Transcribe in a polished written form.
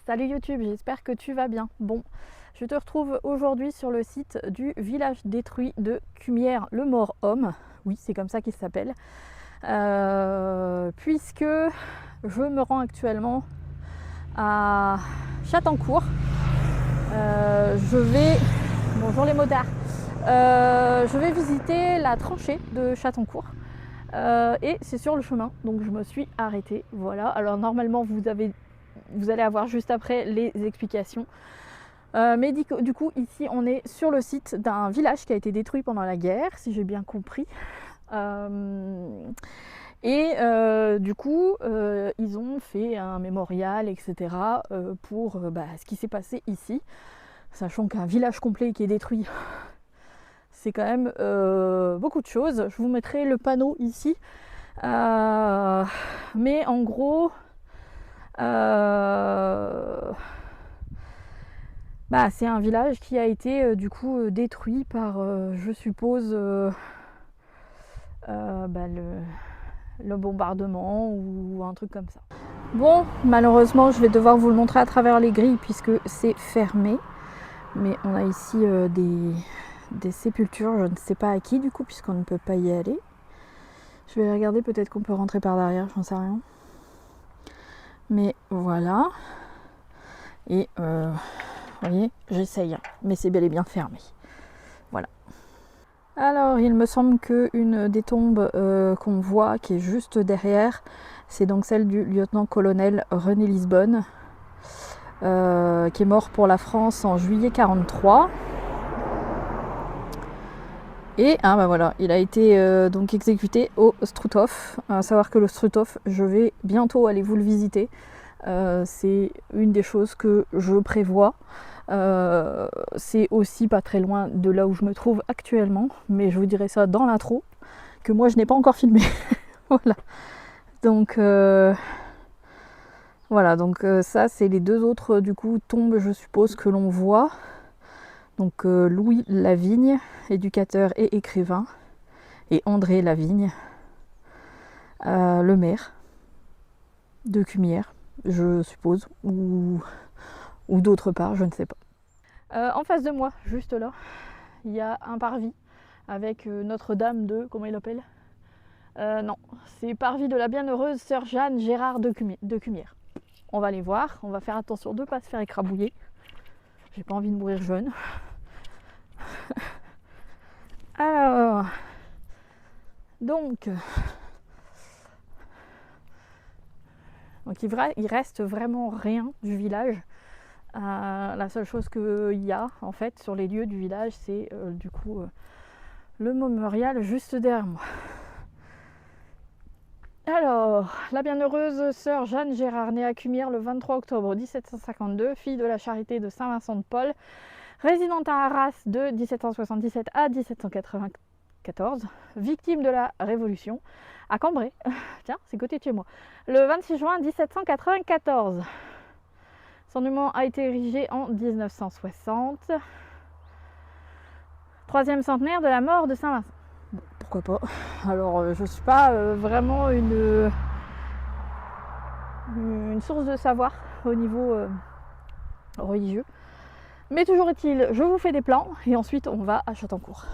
Salut YouTube, j'espère que tu vas bien. Bon, je te retrouve aujourd'hui sur le site du village détruit de Cumières, le Mort-Homme. Oui, c'est comme ça qu'il s'appelle. Puisque je me rends actuellement à Chattancourt. Bonjour les motards. Je vais visiter la tranchée de Chattancourt. Et c'est sur le chemin, donc je me suis arrêtée. Voilà, alors normalement vous allez avoir juste après les explications. Mais du coup, ici, on est sur le site d'un village qui a été détruit pendant la guerre, si j'ai bien compris. Du coup, ils ont fait un mémorial, etc. Pour ce qui s'est passé ici. Sachant qu'un village complet qui est détruit, c'est quand même beaucoup de choses. Je vous mettrai le panneau ici. Mais en gros... c'est un village qui a été du coup détruit par, je suppose, le bombardement ou un truc comme ça. Bon, malheureusement, je vais devoir vous le montrer à travers les grilles puisque c'est fermé. Mais on a ici des sépultures, je ne sais pas à qui du coup, puisqu'on ne peut pas y aller. Je vais regarder, peut-être qu'on peut rentrer par derrière, j'en sais rien. Mais voilà. Et vous voyez, j'essaye, mais c'est bel et bien fermé. Voilà. Alors, il me semble qu'une des tombes qu'on voit, qui est juste derrière, c'est donc celle du lieutenant-colonel René Lisbonne, qui est mort pour la France en juillet 1943. Et voilà, il a été donc exécuté au Struthof. À savoir que le Struthof, je vais bientôt aller vous le visiter. C'est une des choses que je prévois. C'est aussi pas très loin de là où je me trouve actuellement, mais je vous dirai ça dans l'intro, que moi je n'ai pas encore filmé. Voilà. Donc ça c'est les deux autres du coup tombes, je suppose, que l'on voit. Donc Louis Lavigne, éducateur et écrivain, et André Lavigne, le maire de Cumières, je suppose, ou d'autre part, je ne sais pas. En face de moi, juste là, il y a un parvis avec Notre-Dame de... comment il l'appelle ? Non, c'est parvis de la bienheureuse sœur Jeanne Gérard de Cumières. On va aller voir, on va faire attention de ne pas se faire écrabouiller. J'ai pas envie de mourir jeune. Alors, donc il reste vraiment rien du village. La seule chose qu'il y a en fait sur les lieux du village, c'est du coup le mémorial juste derrière moi. Alors, la bienheureuse sœur Jeanne Gérard, née à Cumières le 23 octobre 1752, fille de la charité de Saint-Vincent de Paul, résidente à Arras de 1777 à 1794, victime de la Révolution, à Cambrai, tiens, c'est côté de chez moi, le 26 juin 1794. Son monument a été érigé en 1960. Troisième centenaire de la mort de Saint-Vincent. Bon, pourquoi pas. Alors, je ne suis pas vraiment une source de savoir au niveau religieux. Mais toujours est-il, je vous fais des plans et ensuite on va à Chattancourt.